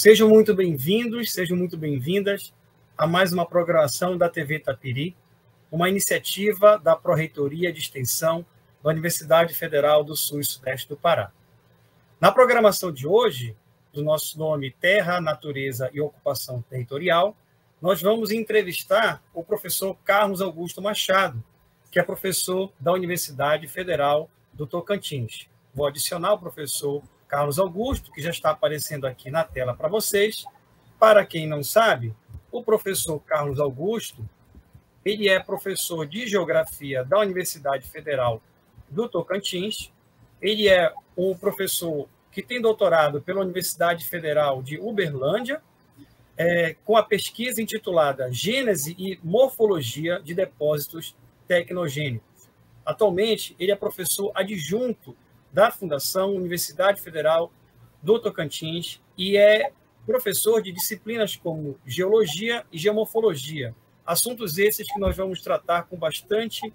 Sejam muito bem-vindos, sejam muito bem-vindas a mais uma programação da TV Itapiri, uma iniciativa da Pró-Reitoria de Extensão da Universidade Federal do Sul e Sudeste do Pará. Na programação de hoje, do nosso nome Terra, Natureza e Ocupação Territorial, nós vamos entrevistar o professor Carlos Augusto Machado, que é professor da Universidade Federal do Tocantins. Vou adicionar o professor Carlos Augusto, que já está aparecendo aqui na tela para vocês. Para quem não sabe, o professor Carlos Augusto, ele é professor de Geografia da Universidade Federal do Tocantins. Ele é um professor que tem doutorado pela Universidade Federal de Uberlândia, com a pesquisa intitulada Gênese e Morfologia de Depósitos Tecnogênicos. Atualmente, ele é professor adjunto da Fundação Universidade Federal do Tocantins e é professor de disciplinas como Geologia e Geomorfologia, assuntos esses que nós vamos tratar com bastante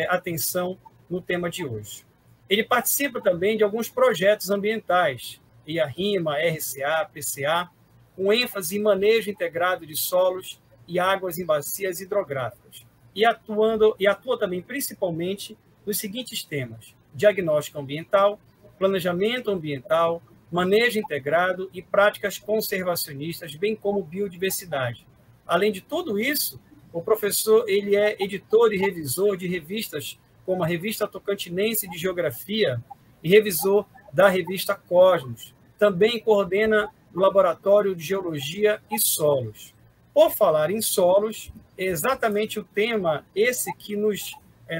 atenção no tema de hoje. Ele participa também de alguns projetos ambientais, IARIMA, RCA, PCA, com ênfase em manejo integrado de solos e águas em bacias hidrográficas, e atua também principalmente nos seguintes temas: diagnóstico ambiental, planejamento ambiental, manejo integrado e práticas conservacionistas, bem como biodiversidade. Além de tudo isso, o professor ele é editor e revisor de revistas como a Revista Tocantinense de Geografia e revisor da revista Cosmos. Também coordena o Laboratório de Geologia e Solos. Por falar em solos, é exatamente o tema esse que nos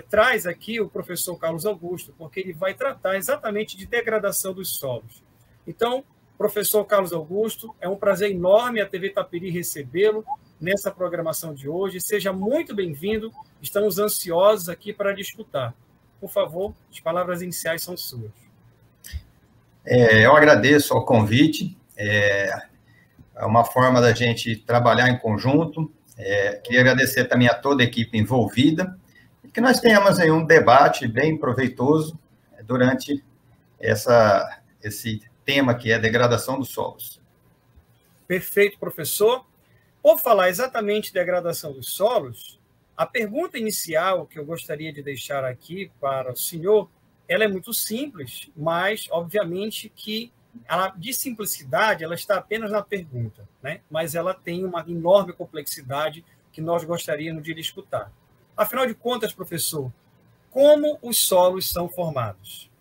traz aqui o professor Carlos Augusto, porque ele vai tratar exatamente de degradação dos solos. Então, professor Carlos Augusto, é um prazer enorme a TV Itapiri recebê-lo nessa programação de hoje. Seja muito bem-vindo, estamos ansiosos aqui para discutir. Por favor, as palavras iniciais são suas. Eu agradeço ao convite, é uma forma da gente trabalhar em conjunto. Queria agradecer também a toda a equipe envolvida, e que nós tenhamos aí um debate bem proveitoso durante esse tema que é a degradação dos solos. Perfeito, professor. Por falar exatamente de degradação dos solos, a pergunta inicial que eu gostaria de deixar aqui para o senhor, ela é muito simples, mas, obviamente, que de simplicidade, ela está apenas na pergunta, né? Mas ela tem uma enorme complexidade que nós gostaríamos de escutar. Afinal de contas, professor, como os solos são formados?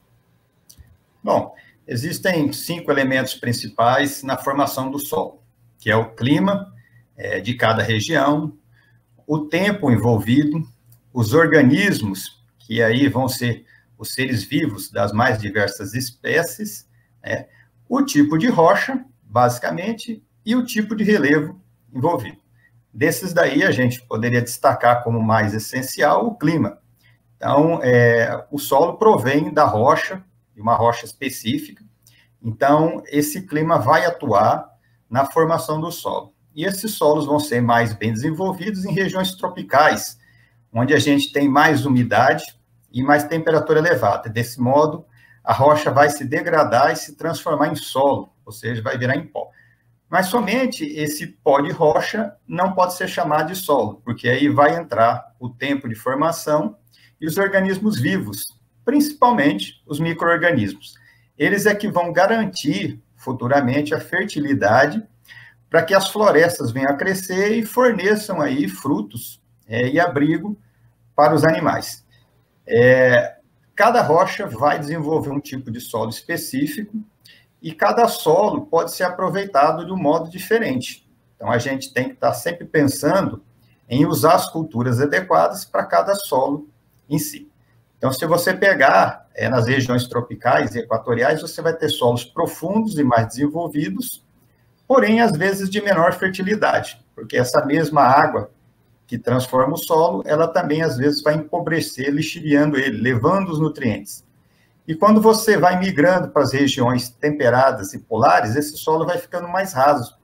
Bom, existem 5 elementos principais na formação do solo, que é o clima de cada região, o tempo envolvido, os organismos, que aí vão ser os seres vivos das mais diversas espécies, o tipo de rocha, basicamente, e o tipo de relevo envolvido. Desses daí, a gente poderia destacar como mais essencial o clima. Então, o solo provém da rocha, de uma rocha específica. Então, esse clima vai atuar na formação do solo. E esses solos vão ser mais bem desenvolvidos em regiões tropicais, onde a gente tem mais umidade e mais temperatura elevada. Desse modo, a rocha vai se degradar e se transformar em solo, ou seja, vai virar em pó. Mas somente esse pó de rocha não pode ser chamado de solo, porque aí vai entrar o tempo de formação e os organismos vivos, principalmente os micro-organismos. Eles é que vão garantir futuramente a fertilidade para que as florestas venham a crescer e forneçam aí frutos e abrigo para os animais. Cada rocha vai desenvolver um tipo de solo específico e cada solo pode ser aproveitado de um modo diferente. Então, a gente tem que estar sempre pensando em usar as culturas adequadas para cada solo em si. Então, se você pegar nas regiões tropicais e equatoriais, você vai ter solos profundos e mais desenvolvidos, porém, às vezes, de menor fertilidade, porque essa mesma água que transforma o solo, ela também, às vezes, vai empobrecer, lixiviando ele, levando os nutrientes. E quando você vai migrando para as regiões temperadas e polares, esse solo vai ficando mais raso.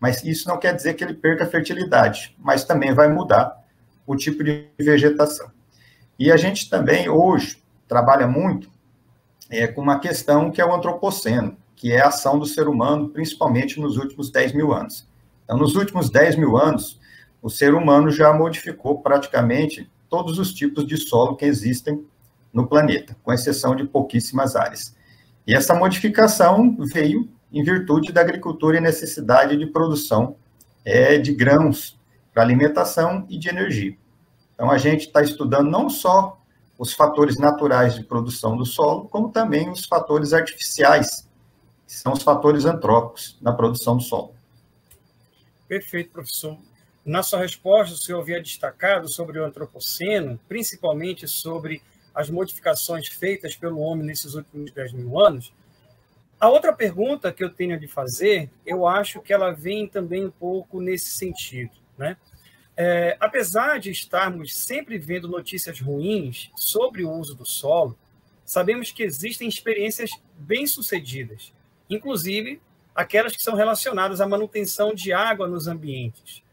Mas isso não quer dizer que ele perca a fertilidade, mas também vai mudar o tipo de vegetação. E a gente também, hoje, trabalha muito com uma questão que é o antropoceno. que é a ação do ser humano, principalmente nos últimos 10 mil anos. Então, nos últimos 10 mil anos, o ser humano já modificou praticamente todos os tipos de solo que existem no planeta, com exceção de pouquíssimas áreas. E essa modificação veio em virtude da agricultura e necessidade de produção de grãos para alimentação e de energia. Então, a gente está estudando não só os fatores naturais de produção do solo, como também os fatores artificiais, que são os fatores antrópicos na produção do solo. Perfeito, professor. Na sua resposta, o senhor havia destacado sobre o antropoceno, principalmente sobre as modificações feitas pelo homem nesses últimos 10 mil anos. A outra pergunta que eu tenho de fazer, eu acho que ela vem também um pouco nesse sentido, né? Apesar de estarmos sempre vendo notícias ruins sobre o uso do solo, sabemos que existem experiências bem-sucedidas, inclusive aquelas que são relacionadas à manutenção de água nos ambientes.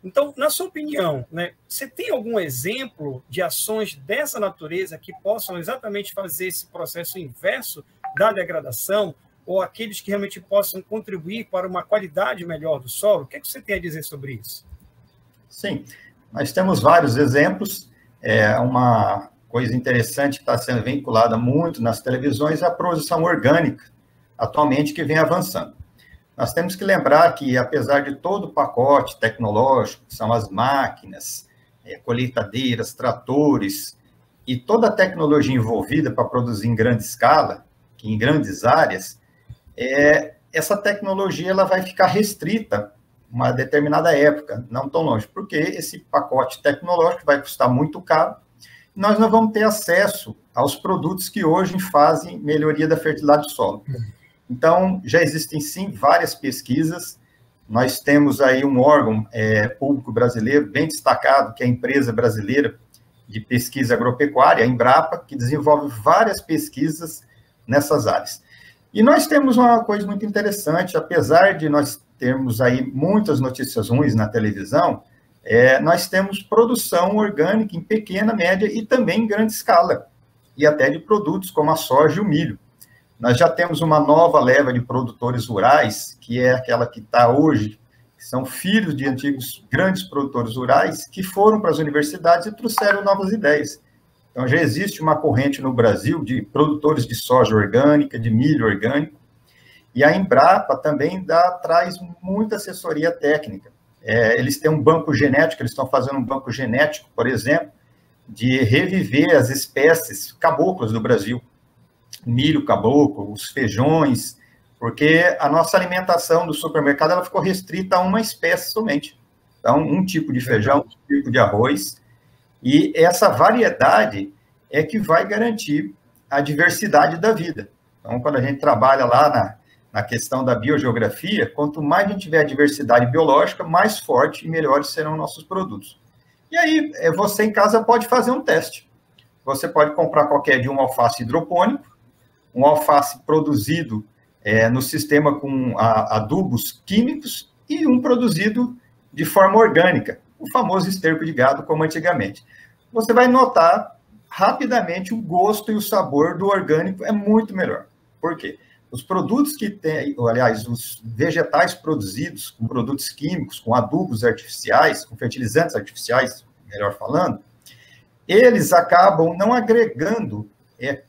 Então, na sua opinião, né, você tem algum exemplo de ações dessa natureza que possam exatamente fazer esse processo inverso da degradação, ou aqueles que realmente possam contribuir para uma qualidade melhor do solo? O que você tem a dizer sobre isso? Sim, nós temos vários exemplos. Uma coisa interessante que está sendo vinculada muito nas televisões é a produção orgânica, atualmente, que vem avançando. Nós temos que lembrar que, apesar de todo o pacote tecnológico, que são as máquinas, colheitadeiras, tratores, e toda a tecnologia envolvida para produzir em grande escala, que em grandes áreas, essa tecnologia ela vai ficar restrita uma determinada época, não tão longe, porque esse pacote tecnológico vai custar muito caro, e nós não vamos ter acesso aos produtos que hoje fazem melhoria da fertilidade do solo. Então, já existem, sim, várias pesquisas. Nós temos aí um órgão público brasileiro bem destacado, que é a Empresa Brasileira de Pesquisa Agropecuária, a Embrapa, que desenvolve várias pesquisas nessas áreas. E nós temos uma coisa muito interessante, apesar de nós termos aí muitas notícias ruins na televisão, nós temos produção orgânica em pequena, média e também em grande escala, e até de produtos como a soja e o milho. Nós já temos uma nova leva de produtores rurais, que é aquela que está hoje, que são filhos de antigos grandes produtores rurais, que foram para as universidades e trouxeram novas ideias. Então, já existe uma corrente no Brasil de produtores de soja orgânica, de milho orgânico, e a Embrapa também traz muita assessoria técnica. Eles têm um banco genético, eles estão fazendo um banco genético, por exemplo, de reviver as espécies caboclas do Brasil. Milho caboclo, os feijões, porque a nossa alimentação do supermercado ela ficou restrita a uma espécie somente. Então, um tipo de feijão, um tipo de arroz, e essa variedade é que vai garantir a diversidade da vida. Então, quando a gente trabalha lá na questão da biogeografia, quanto mais a gente tiver a diversidade biológica, mais forte e melhores serão nossos produtos. E aí, você em casa pode fazer um teste. Você pode comprar qualquer dia um alface hidropônico, um alface produzido no sistema com adubos químicos e um produzido de forma orgânica, o famoso esterco de gado, como antigamente. Você vai notar rapidamente o gosto e o sabor do orgânico é muito melhor. Por quê? Os produtos que tem, aliás, os vegetais produzidos com produtos químicos, com adubos artificiais, com fertilizantes artificiais, melhor falando, eles acabam não agregando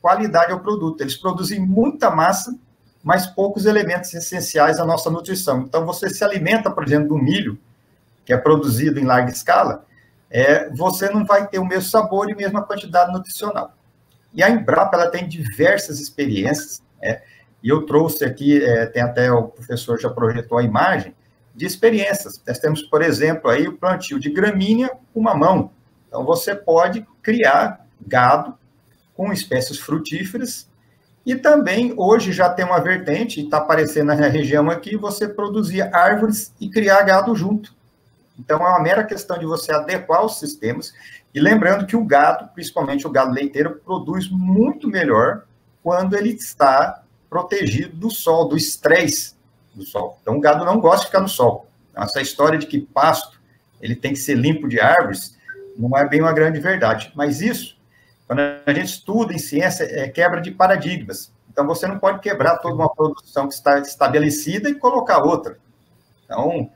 qualidade ao produto. Eles produzem muita massa, mas poucos elementos essenciais à nossa nutrição. Então, você se alimenta, por exemplo, do milho, que é produzido em larga escala, você não vai ter o mesmo sabor e mesma quantidade nutricional. E a Embrapa ela tem diversas experiências, e eu trouxe aqui, tem até o professor já projetou a imagem, de experiências. Nós temos, por exemplo, aí o plantio de gramínea com mamão. Então, você pode criar gado com espécies frutíferas, e também, hoje, já tem uma vertente, está aparecendo na região aqui, você produzir árvores e criar gado junto. Então, é uma mera questão de você adequar os sistemas, e lembrando que o gado, principalmente o gado leiteiro, produz muito melhor quando ele está protegido do sol, do estresse do sol. Então, o gado não gosta de ficar no sol. Então, essa história de que pasto ele tem que ser limpo de árvores não é bem uma grande verdade. Mas isso, quando a gente estuda em ciência, é quebra de paradigmas. Então, você não pode quebrar toda uma produção que está estabelecida e colocar outra. Então,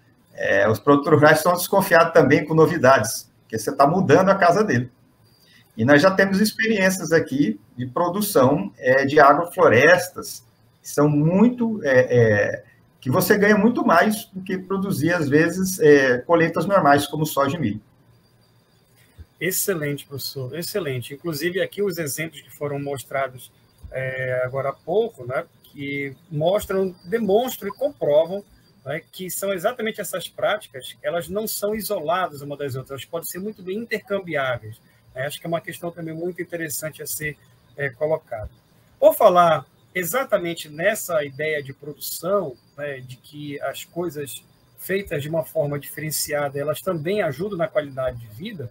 os produtores rurais estão desconfiados também com novidades, porque você está mudando a casa dele. E nós já temos experiências aqui de produção de agroflorestas, que são muito... que você ganha muito mais do que produzir, às vezes, colheitas normais, como soja e milho. Excelente, professor, excelente. Inclusive, aqui os exemplos que foram mostrados agora há pouco, né, que demonstram e comprovam, né, que são exatamente essas práticas, elas não são isoladas uma das outras, elas podem ser muito bem intercambiáveis. Acho que é uma questão também muito interessante a ser colocada. Por falar exatamente nessa ideia de produção, né, de que as coisas feitas de uma forma diferenciada, elas também ajudam na qualidade de vida,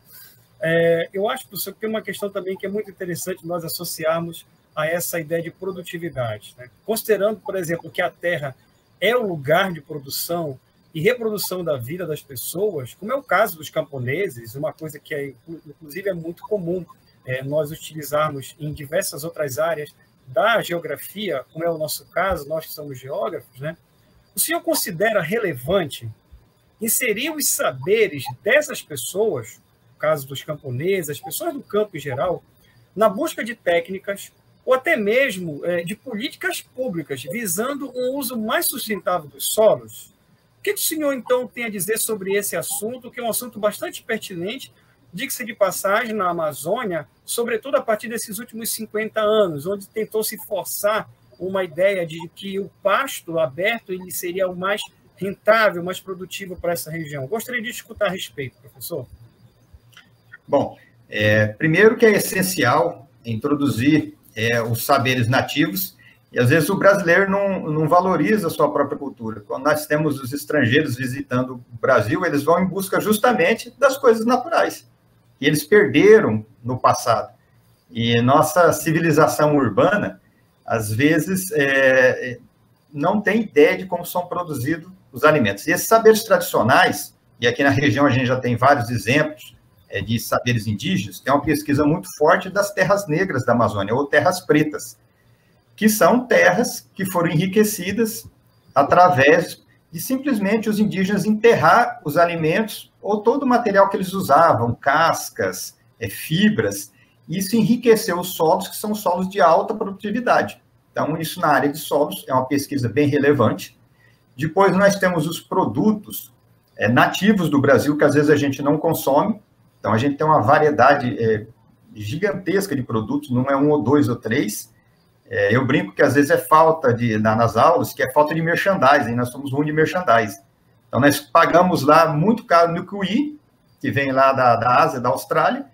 eu acho, professor, que tem uma questão também que é muito interessante nós associarmos a essa ideia de produtividade, né? Considerando, por exemplo, que a terra é o lugar de produção e reprodução da vida das pessoas, como é o caso dos camponeses, uma coisa que, inclusive, é muito comum nós utilizarmos em diversas outras áreas da geografia, como é o nosso caso, nós que somos geógrafos, né? O senhor considera relevante inserir os saberes dessas pessoas, no caso dos camponeses, as pessoas do campo em geral, na busca de técnicas ou até mesmo de políticas públicas visando um uso mais sustentável dos solos? O que o senhor, então, tem a dizer sobre esse assunto, que é um assunto bastante pertinente, diga-se de passagem, na Amazônia, sobretudo a partir desses últimos 50 anos, onde tentou se forçar uma ideia de que o pasto aberto ele seria o mais rentável, mais produtivo para essa região. Gostaria de escutar a respeito, professor. Bom, primeiro que é essencial introduzir os saberes nativos, e às vezes o brasileiro não valoriza a sua própria cultura. Quando nós temos os estrangeiros visitando o Brasil, eles vão em busca justamente das coisas naturais, que eles perderam no passado. E nossa civilização urbana, às vezes, não tem ideia de como são produzidos os alimentos. E esses saberes tradicionais, e aqui na região a gente já tem vários exemplos de saberes indígenas, tem uma pesquisa muito forte das terras negras da Amazônia, ou terras pretas, que são terras que foram enriquecidas através de simplesmente os indígenas enterrar os alimentos ou todo o material que eles usavam, cascas, fibras, e isso enriqueceu os solos, que são solos de alta produtividade. Então, isso na área de solos é uma pesquisa bem relevante. Depois, nós temos os produtos nativos do Brasil, que às vezes a gente não consome. Então, a gente tem uma variedade gigantesca de produtos, não é um ou dois ou três. Eu brinco que às vezes é falta nas aulas, que é falta de merchandising, nós somos ruins de merchandising. Então, nós pagamos lá muito caro no kiwi, que vem lá da Ásia, da Austrália,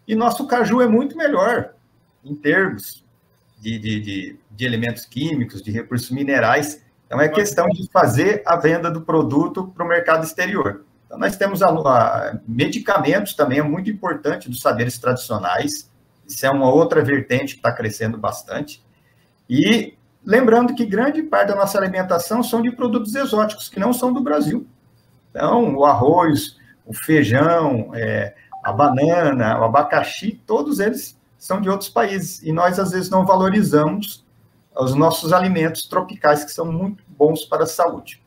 e nosso caju é muito melhor em termos de elementos químicos, de recursos minerais. Então, é questão de fazer a venda do produto para o mercado exterior. Então, nós temos medicamentos também, é muito importante dos saberes tradicionais. Isso é uma outra vertente que está crescendo bastante. E lembrando que grande parte da nossa alimentação são de produtos exóticos, que não são do Brasil. Então, o arroz, o feijão, a banana, o abacaxi, todos eles são de outros países. E nós, às vezes, não valorizamos os nossos alimentos tropicais, que são muito bons para a saúde.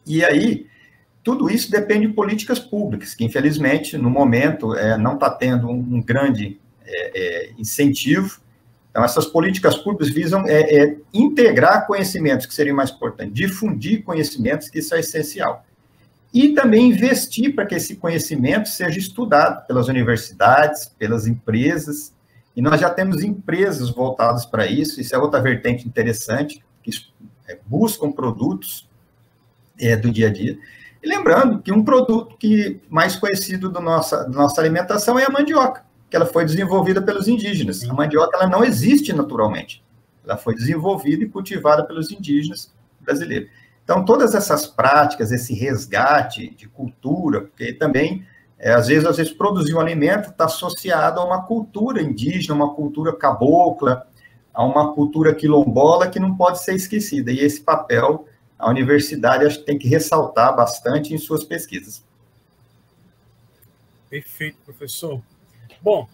E aí, tudo isso depende de políticas públicas, que, infelizmente, no momento, não está tendo um grande incentivo. Então, essas políticas públicas visam integrar conhecimentos, que seria mais importante, difundir conhecimentos, que isso é essencial. E também investir para que esse conhecimento seja estudado pelas universidades, pelas empresas, e nós já temos empresas voltadas para isso é outra vertente interessante, que buscam produtos do dia a dia. E lembrando que um produto mais conhecido da nossa alimentação é a mandioca, que ela foi desenvolvida pelos indígenas. A mandioca ela não existe naturalmente. Ela foi desenvolvida e cultivada pelos indígenas brasileiros. Então, todas essas práticas, esse resgate de cultura, porque também, às vezes produzir um alimento está associado a uma cultura indígena, uma cultura cabocla, a uma cultura quilombola que não pode ser esquecida. E esse papel, a universidade acho que tem que ressaltar bastante em suas pesquisas. Perfeito, professor. Bom,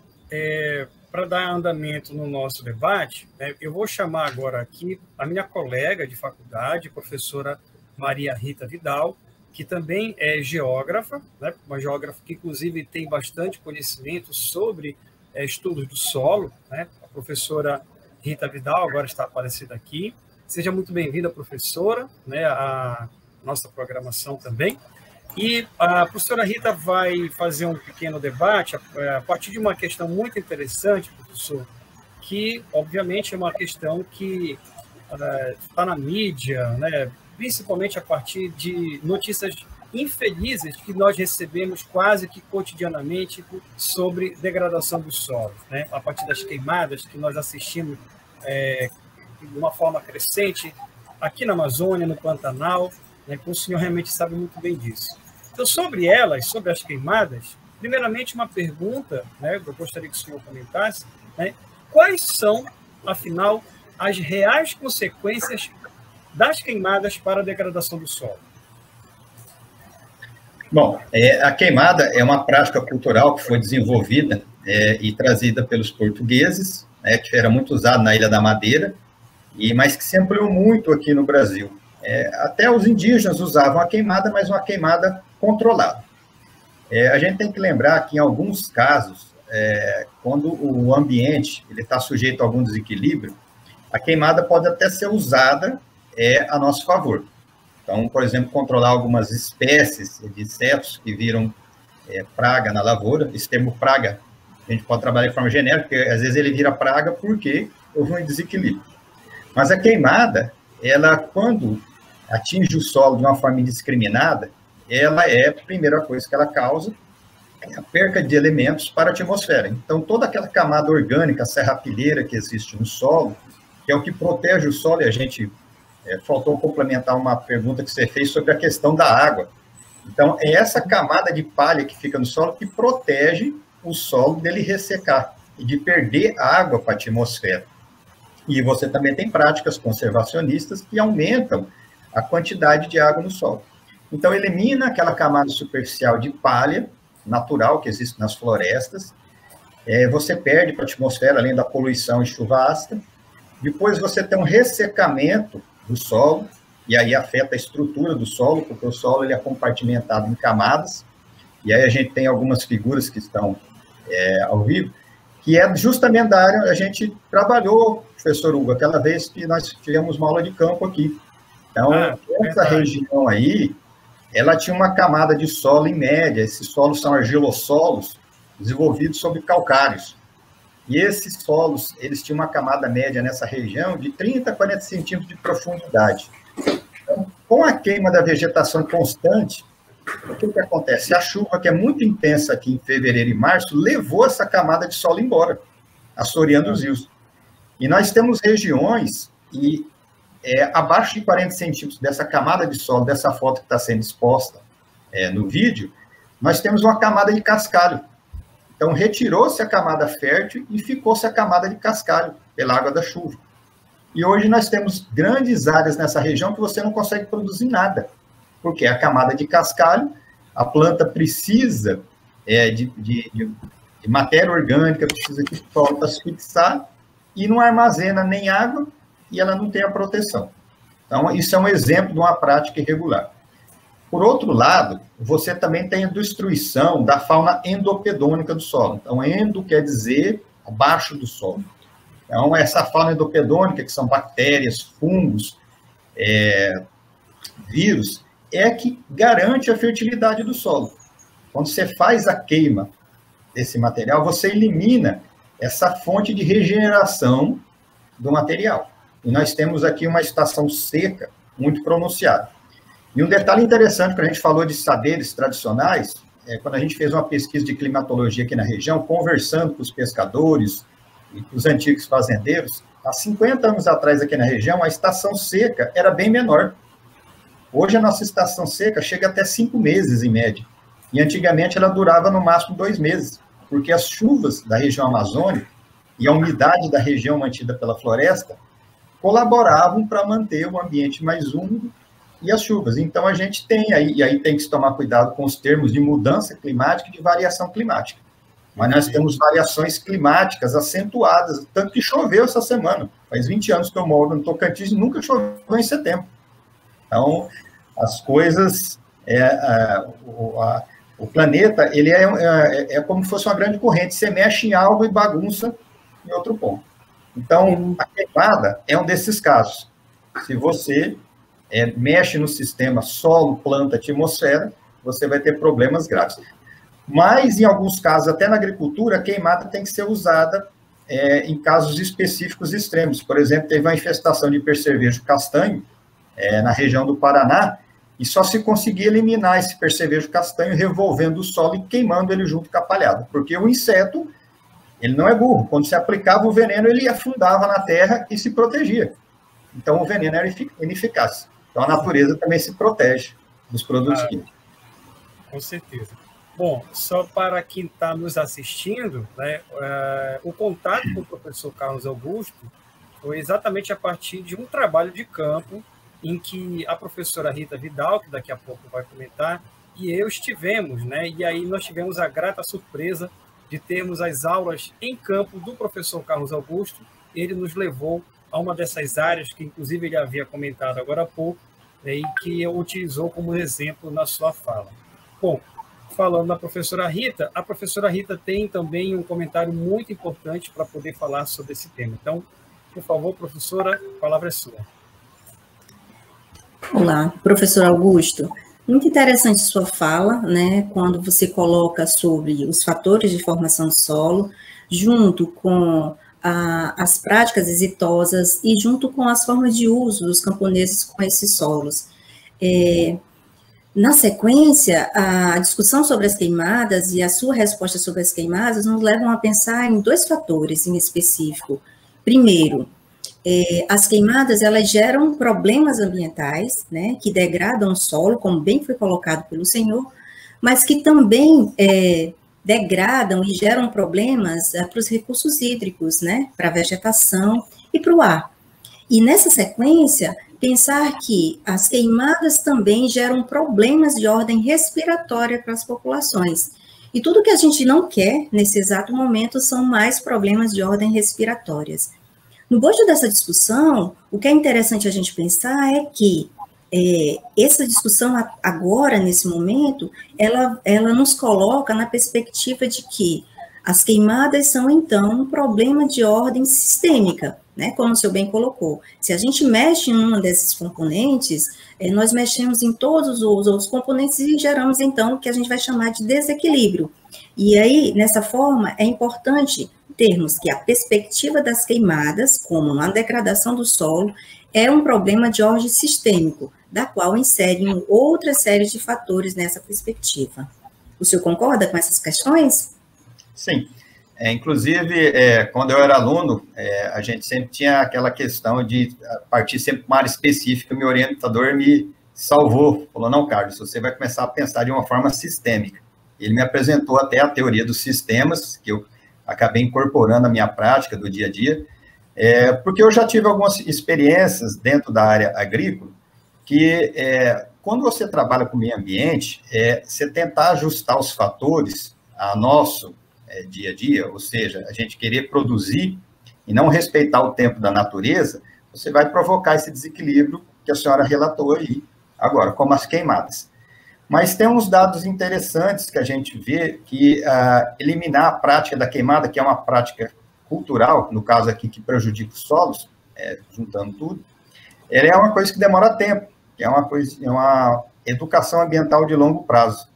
para dar andamento no nosso debate, né, eu vou chamar agora aqui a minha colega de faculdade, professora Maria Rita Vidal, que também é geógrafa, né, uma geógrafa que, inclusive, tem bastante conhecimento sobre estudos do solo. Né? A professora Rita Vidal agora está aparecendo aqui. Seja muito bem-vinda, professora, né, à nossa programação também. E a professora Rita vai fazer um pequeno debate a partir de uma questão muito interessante, professor, que, obviamente, é uma questão que está na mídia, né, principalmente a partir de notícias infelizes que nós recebemos quase que cotidianamente sobre degradação dos solos, né, a partir das queimadas que nós assistimos de uma forma crescente aqui na Amazônia, no Pantanal, né, que o senhor realmente sabe muito bem disso. Então, sobre elas, sobre as queimadas, primeiramente uma pergunta, né, eu gostaria que o senhor comentasse, né, quais são, afinal, as reais consequências das queimadas para a degradação do solo? Bom, a queimada é uma prática cultural que foi desenvolvida e trazida pelos portugueses, que era muito usada na Ilha da Madeira, mas que se ampliou muito aqui no Brasil. Até os indígenas usavam a queimada, mas uma queimada controlada. A gente tem que lembrar que, em alguns casos, quando o ambiente está sujeito a algum desequilíbrio, a queimada pode até ser usada a nosso favor. Então, por exemplo, controlar algumas espécies de insetos que viram praga na lavoura. Esse termo praga, a gente pode trabalhar de forma genérica, porque às vezes ele vira praga porque houve um desequilíbrio. Mas a queimada, ela, quando atinge o solo de uma forma indiscriminada, ela a primeira coisa que ela causa é a perca de elementos para a atmosfera. Então, toda aquela camada orgânica, serrapilheira que existe no solo, que é o que protege o solo, e a gente faltou complementar uma pergunta que você fez sobre a questão da água. Então, é essa camada de palha que fica no solo que protege o solo dele ressecar e de perder água para a atmosfera. E você também tem práticas conservacionistas que aumentam a quantidade de água no solo. Então, elimina aquela camada superficial de palha natural que existe nas florestas, você perde para a atmosfera, além da poluição e chuva ácida. Depois você tem um ressecamento do solo, e aí afeta a estrutura do solo, porque o solo ele é compartimentado em camadas, e aí a gente tem algumas figuras que estão ao vivo, que é justamente da área, a gente trabalhou, professor Hugo, aquela vez que nós tivemos uma aula de campo aqui. Então, essa região aí, ela tinha uma camada de solo em média, esses solos são argilossolos, desenvolvidos sobre calcários. E esses solos, eles tinham uma camada média nessa região de 30 a 40 centímetros de profundidade. Então, com a queima da vegetação constante, o que acontece? A chuva, que é muito intensa aqui em fevereiro e março, levou essa camada de solo embora, assoreando os rios. E nós temos regiões, e abaixo de 40 centímetros dessa camada de solo, dessa foto que está sendo exposta no vídeo, nós temos uma camada de cascalho. Então, retirou-se a camada fértil e ficou-se a camada de cascalho pela água da chuva. E hoje nós temos grandes áreas nessa região que você não consegue produzir nada, porque a camada de cascalho, a planta precisa de matéria orgânica, precisa que o solo para se fixar, e não armazena nem água, e ela não tem a proteção. Então, isso é um exemplo de uma prática irregular. Por outro lado, você também tem a destruição da fauna endopedônica do solo. Então, endo quer dizer abaixo do solo. Então, essa fauna endopedônica, que são bactérias, fungos, vírus, é que garante a fertilidade do solo. Quando você faz a queima desse material, você elimina essa fonte de regeneração do material. E nós temos aqui uma estação seca muito pronunciada. E um detalhe interessante, quando a gente falou de saberes tradicionais, quando a gente fez uma pesquisa de climatologia aqui na região, conversando com os pescadores e com os antigos fazendeiros, há 50 anos atrás aqui na região, a estação seca era bem menor. Hoje a nossa estação seca chega até 5 meses, em média. E antigamente ela durava no máximo 2 meses, porque as chuvas da região amazônica e a umidade da região mantida pela floresta colaboravam para manter o ambiente mais úmido e as chuvas. Então, a gente tem aí, e aí tem que se tomar cuidado com os termos de mudança climática e de variação climática. Mas nós temos variações climáticas acentuadas, tanto que choveu essa semana. Faz 20 anos que eu moro no Tocantins e nunca choveu em setembro. Então, as coisas... o planeta, ele é como se fosse uma grande corrente. Você mexe em algo e bagunça em outro ponto. Então, a queimada é um desses casos. Se você mexe no sistema solo, planta, atmosfera, você vai ter problemas graves. Mas, em alguns casos, até na agricultura, a queimada tem que ser usada em casos específicos extremos. Por exemplo, teve uma infestação de percevejo castanho na região do Paraná, e só se conseguia eliminar esse percevejo castanho revolvendo o solo e queimando ele junto com a palhada, porque o inseto, ele não é burro. Quando se aplicava o veneno, ele afundava na terra e se protegia. Então, o veneno era ineficaz. Então, a natureza também se protege dos produtos químicos. Com certeza. Bom, só para quem está nos assistindo, né, o contato com o professor Carlos Augusto foi exatamente a partir de um trabalho de campo em que a professora Rita Vidal, que daqui a pouco vai comentar, e eu estivemos, né, e aí nós tivemos a grata surpresa de termos as aulas em campo do professor Carlos Augusto. Ele nos levou a uma dessas áreas que, inclusive, ele havia comentado agora há pouco, né, e que utilizou como exemplo na sua fala. Bom, falando da professora Rita, a professora Rita tem também um comentário muito importante para poder falar sobre esse tema. Então, por favor, professora, a palavra é sua. Olá, professor Augusto. Muito interessante sua fala, né, quando você coloca sobre os fatores de formação do solo, junto com as práticas exitosas e junto com as formas de uso dos camponeses com esses solos. Na sequência, a discussão sobre as queimadas e a sua resposta sobre as queimadas nos levam a pensar em dois fatores em específico. Primeiro, as queimadas, elas geram problemas ambientais, né, que degradam o solo, como bem foi colocado pelo senhor, mas que também degradam e geram problemas para os recursos hídricos, né, para a vegetação e para o ar. E nessa sequência, pensar que as queimadas também geram problemas de ordem respiratória para as populações. E tudo que a gente não quer, nesse exato momento, são mais problemas de ordem respiratórias. No bojo dessa discussão, o que é interessante a gente pensar é que essa discussão agora, nesse momento, ela nos coloca na perspectiva de que as queimadas são, então, um problema de ordem sistêmica, né, como o senhor bem colocou. Se a gente mexe em um desses componentes, nós mexemos em todos os outros componentes e geramos, então, o que a gente vai chamar de desequilíbrio. E aí, nessa forma, é importante termos que a perspectiva das queimadas, como uma degradação do solo, é um problema de ordem sistêmico, da qual inserem outra série de fatores nessa perspectiva. O senhor concorda com essas questões? Sim. Inclusive, quando eu era aluno, a gente sempre tinha aquela questão de partir sempre para uma área específica. Meu orientador me salvou, falou, não, Carlos, você vai começar a pensar de uma forma sistêmica. Ele me apresentou até a teoria dos sistemas, que eu acabei incorporando à minha prática do dia a dia, porque eu já tive algumas experiências dentro da área agrícola, que quando você trabalha com o meio ambiente, você tentar ajustar os fatores a nosso dia a dia, ou seja, a gente querer produzir e não respeitar o tempo da natureza, você vai provocar esse desequilíbrio que a senhora relatou aí agora, como as queimadas. Mas tem uns dados interessantes que a gente vê que eliminar a prática da queimada, que é uma prática cultural, no caso aqui, que prejudica os solos, juntando tudo, ela é uma coisa que demora tempo, é uma educação ambiental de longo prazo.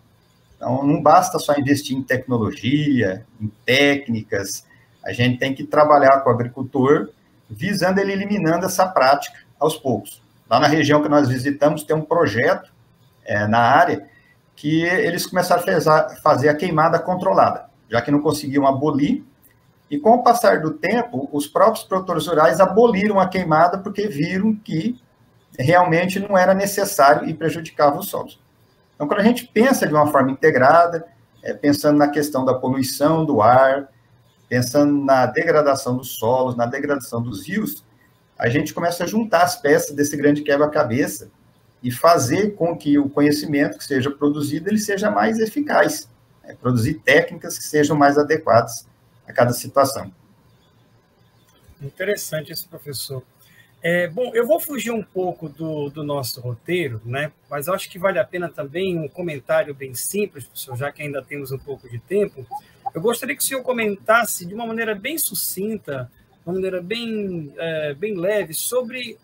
Então, não basta só investir em tecnologia, em técnicas, a gente tem que trabalhar com o agricultor, visando ele eliminando essa prática aos poucos. Lá na região que nós visitamos, tem um projeto na área, que eles começaram a fazer a queimada controlada, já que não conseguiam abolir, e com o passar do tempo, os próprios produtores rurais aboliram a queimada porque viram que realmente não era necessário e prejudicava os solos. Então, quando a gente pensa de uma forma integrada, pensando na questão da poluição do ar, pensando na degradação dos solos, na degradação dos rios, a gente começa a juntar as peças desse grande quebra-cabeça e fazer com que o conhecimento que seja produzido ele seja mais eficaz. produzir técnicas que sejam mais adequadas a cada situação. Interessante isso, professor. Bom, eu vou fugir um pouco do nosso roteiro, né? Mas acho que vale a pena também um comentário bem simples, professor, já que ainda temos um pouco de tempo. Eu gostaria que o senhor comentasse de uma maneira bem sucinta, de uma maneira bem leve, sobre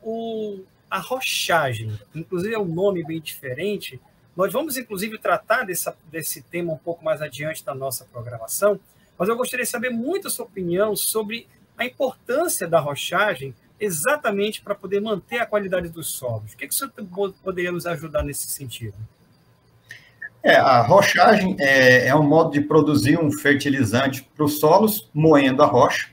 a rochagem. Inclusive, é um nome bem diferente. Nós vamos, inclusive, tratar desse tema um pouco mais adiante da nossa programação, mas eu gostaria de saber muito a sua opinião sobre a importância da rochagem exatamente para poder manter a qualidade dos solos. O que o senhor poderia nos ajudar nesse sentido? A rochagem é um modo de produzir um fertilizante para os solos, moendo a rocha.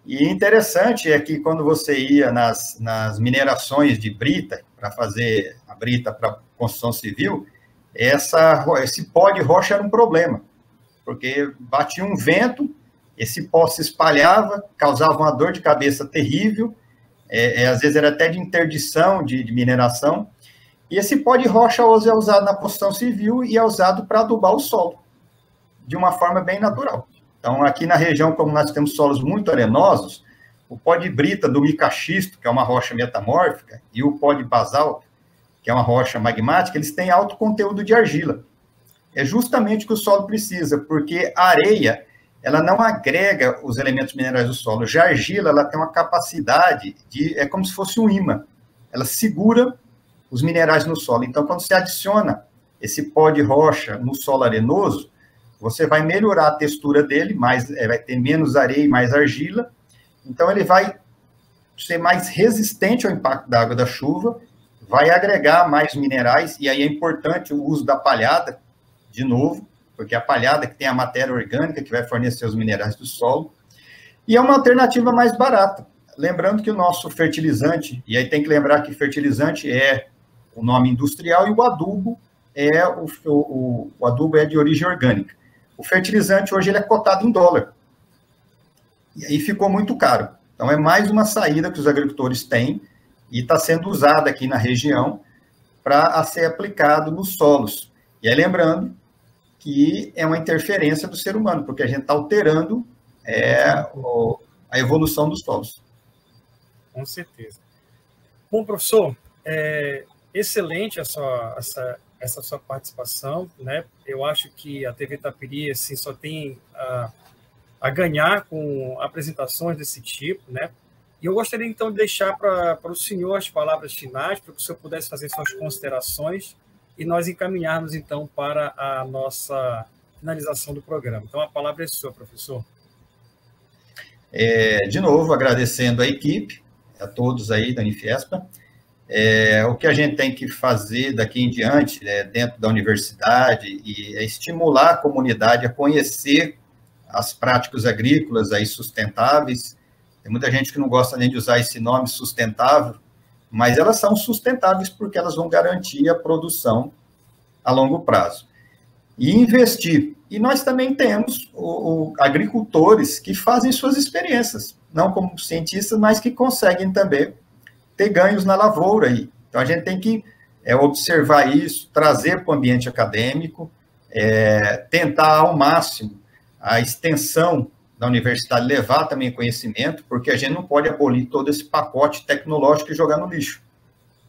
E interessante é que quando você ia nas minerações de brita, para fazer a brita para construção civil, esse pó de rocha era um problema, porque batia um vento, esse pó se espalhava, causava uma dor de cabeça terrível, às vezes era até de interdição de mineração, e esse pó de rocha hoje é usado na construção civil e é usado para adubar o solo, de uma forma bem natural. Então, aqui na região, como nós temos solos muito arenosos, o pó de brita do micaxisto, que é uma rocha metamórfica, e o pó de basalto, que é uma rocha magmática, eles têm alto conteúdo de argila. É justamente o que o solo precisa, porque a areia, ela não agrega os elementos minerais do solo. Já a argila, ela tem uma capacidade é como se fosse um ímã. Ela segura os minerais no solo. Então, quando você adiciona esse pó de rocha no solo arenoso, você vai melhorar a textura dele, vai ter menos areia e mais argila. Então, ele vai ser mais resistente ao impacto da água da chuva, vai agregar mais minerais, e aí é importante o uso da palhada, de novo, porque a palhada que tem a matéria orgânica que vai fornecer os minerais do solo, e é uma alternativa mais barata. Lembrando que o nosso fertilizante, e aí tem que lembrar que fertilizante é o nome industrial e o adubo o adubo é de origem orgânica. O fertilizante hoje ele é cotado em dólar, e aí ficou muito caro. Então é mais uma saída que os agricultores têm, e está sendo usada aqui na região para ser aplicado nos solos. E aí lembrando que é uma interferência do ser humano, porque a gente está alterando a evolução dos solos. Com certeza. Bom, professor, excelente essa sua participação, né? Eu acho que a TV Itapiri assim, só tem a ganhar com apresentações desse tipo, né? E eu gostaria, então, de deixar para o senhor as palavras finais, para que o senhor pudesse fazer suas considerações e nós encaminharmos, então, para a nossa finalização do programa. Então, a palavra é sua, professor. De novo, agradecendo a equipe, a todos aí da Unifespa. O que a gente tem que fazer daqui em diante, dentro da universidade, é estimular a comunidade a conhecer as práticas agrícolas aí sustentáveis. Tem muita gente que não gosta nem de usar esse nome sustentável, mas elas são sustentáveis porque elas vão garantir a produção a longo prazo. E investir. E nós também temos agricultores que fazem suas experiências, não como cientistas, mas que conseguem também ter ganhos na lavoura aí. Então, a gente tem que observar isso, trazer para o ambiente acadêmico, tentar ao máximo a extensão da universidade, levar também conhecimento, porque a gente não pode abolir todo esse pacote tecnológico e jogar no lixo.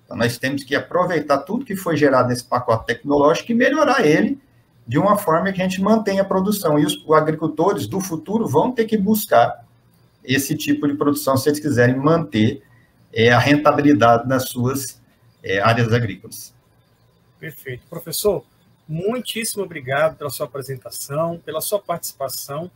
Então, nós temos que aproveitar tudo que foi gerado nesse pacote tecnológico e melhorar ele de uma forma que a gente mantenha a produção. E os agricultores do futuro vão ter que buscar esse tipo de produção se eles quiserem manter a rentabilidade nas suas áreas agrícolas. Perfeito. Professor, muitíssimo obrigado pela sua apresentação, pela sua participação.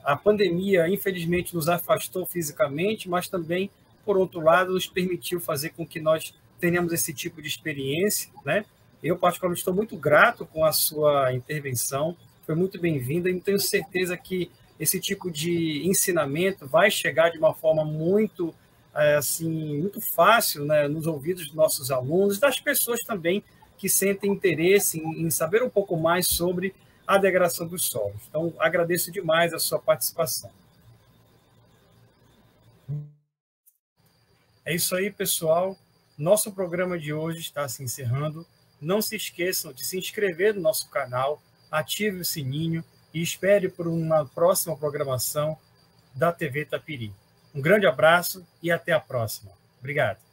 A pandemia, infelizmente, nos afastou fisicamente, mas também, por outro lado, nos permitiu fazer com que nós tenhamos esse tipo de experiência, né? Eu, particularmente, estou muito grato com a sua intervenção, foi muito bem-vinda, e tenho certeza que esse tipo de ensinamento vai chegar de uma forma muito, muito fácil, né, nos ouvidos dos nossos alunos, das pessoas também que sentem interesse em saber um pouco mais sobre a degradação dos solos. Então, agradeço demais a sua participação. É isso aí, pessoal. Nosso programa de hoje está se encerrando. Não se esqueçam de se inscrever no nosso canal, ative o sininho e espere por uma próxima programação da TV Tapiri. Um grande abraço e até a próxima. Obrigado.